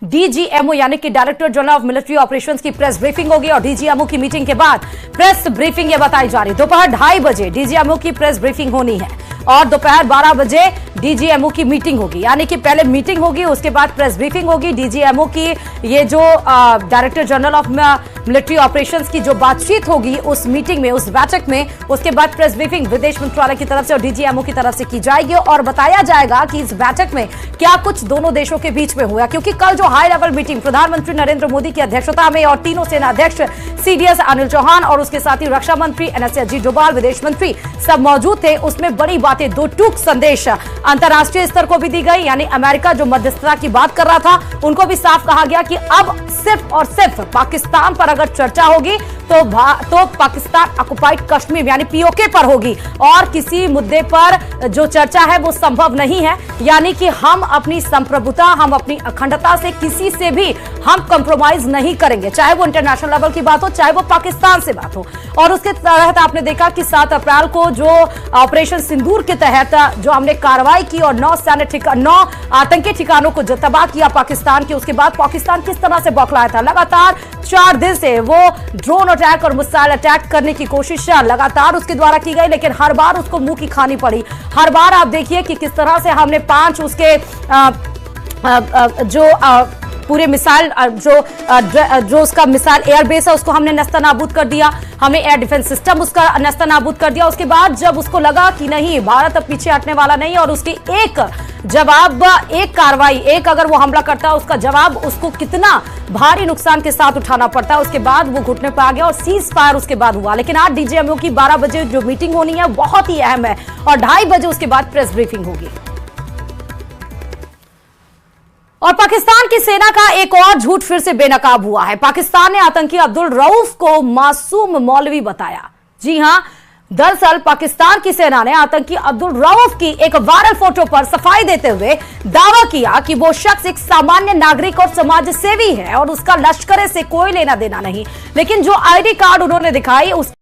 DGMO यानी कि director general of military operations की प्रेस ब्रीफिंग होगी और डीजीएमओ की मीटिंग के बाद प्रेस ब्रीफिंग ये बताई जा रही है। दोपहर 2:30 बजे डीजीएमओ की प्रेस ब्रीफिंग होनी है और दोपहर 12 बजे डीजीएमओ की मीटिंग होगी, यानी कि पहले मीटिंग होगी उसके बाद प्रेस ब्रीफिंग होगी। डीजीएमओ की ये जो director general of military operations की जो बातचीत होगी उस मीटिंग में, उस बैठक में, उसके बाद प्रेस ब्रीफिंग विदेश मंत्रालय की तरफ से और डीजीएमओ की तरफ से की जाएगी और बताया जाएगा कि इस बैठक में क्या कुछ दोनों देशों के बीच में हुआ। क्योंकि कल जो हाई लेवल मीटिंग प्रधानमंत्री नरेंद्र मोदी की अध्यक्षता में और तीनों सेना अध्यक्ष सीडीएस अनिल चौहान और उसके साथ ही रक्षा मंत्री एनएस अजीत डोभाल, विदेश मंत्री सब मौजूद थे, उसमें बड़ी बातें, दो टूक संदेश अंतर्राष्ट्रीय स्तर को भी दी गई। यानी अमेरिका जो मध्यस्थता की बात कर रहा था उनको भी साफ कहा गया कि अब सिर्फ और सिर्फ पाकिस्तान पर अगर चर्चा होगी तो पाकिस्तान ऑक्युपाइड कश्मीर यानी पीओके पर होगी और किसी मुद्दे पर जो चर्चा है वो संभव नहीं है। यानी कि हम अपनी संप्रभुता, हम अपनी अखंडता से किसी से भी हम कंप्रोमाइज नहीं करेंगे, चाहे वो इंटरनेशनल लेवल की बात हो, चाहे वो पाकिस्तान से बात हो। और उसके तहत आपने देखा कि 7 अप्रैल को जो ऑपरेशन सिंदूर के तहत जो हमने कार्रवाई की और 9 आतंकी ठिकानों को जो तबाह किया पाकिस्तान के, उसके बाद पाकिस्तान किस तरह से बौखलाया था। लगातार 4 दिन से वो ड्रोन अटैक और मिसाइल अटैक करने की कोशिश लगातार उसके द्वारा की गई, लेकिन हर बार उसको मुंह की खानी पड़ी। हर बार आप देखिए कि किस तरह से हमने 5 उसके पूरे मिसाइल जो उसका मिसाइल एयरबेस है उसको हमने नस्तनाबूद कर दिया, हमने एयर डिफेंस सिस्टम उसका नस्तनाबूद कर दिया। उसके बाद जब उसको लगा कि नहीं, भारत अब पीछे हटने वाला नहीं और उसकी एक कार्रवाई, एक अगर वो हमला करता है उसका जवाब उसको कितना भारी नुकसान के साथ उठाना पड़ता है, उसके बाद वो घुटने पर आ गया और सीज फायर उसके बाद हुआ। लेकिन आज डीजीएमओ की 12 बजे जो मीटिंग होनी है बहुत ही अहम है और 2:30 बजे उसके बाद प्रेस ब्रीफिंग होगी। और पाकिस्तान की सेना का एक और झूठ फिर से बेनकाब हुआ है। पाकिस्तान ने आतंकी अब्दुल रऊफ को मासूम मौलवी बताया। जी हां, दरअसल पाकिस्तान की सेना ने आतंकी अब्दुल रऊफ की एक वायरल फोटो पर सफाई देते हुए दावा किया कि वो शख्स एक सामान्य नागरिक और समाज सेवी है और उसका लश्कर से कोई लेना देना नहीं। लेकिन जो आईडी कार्ड उन्होंने दिखाई उस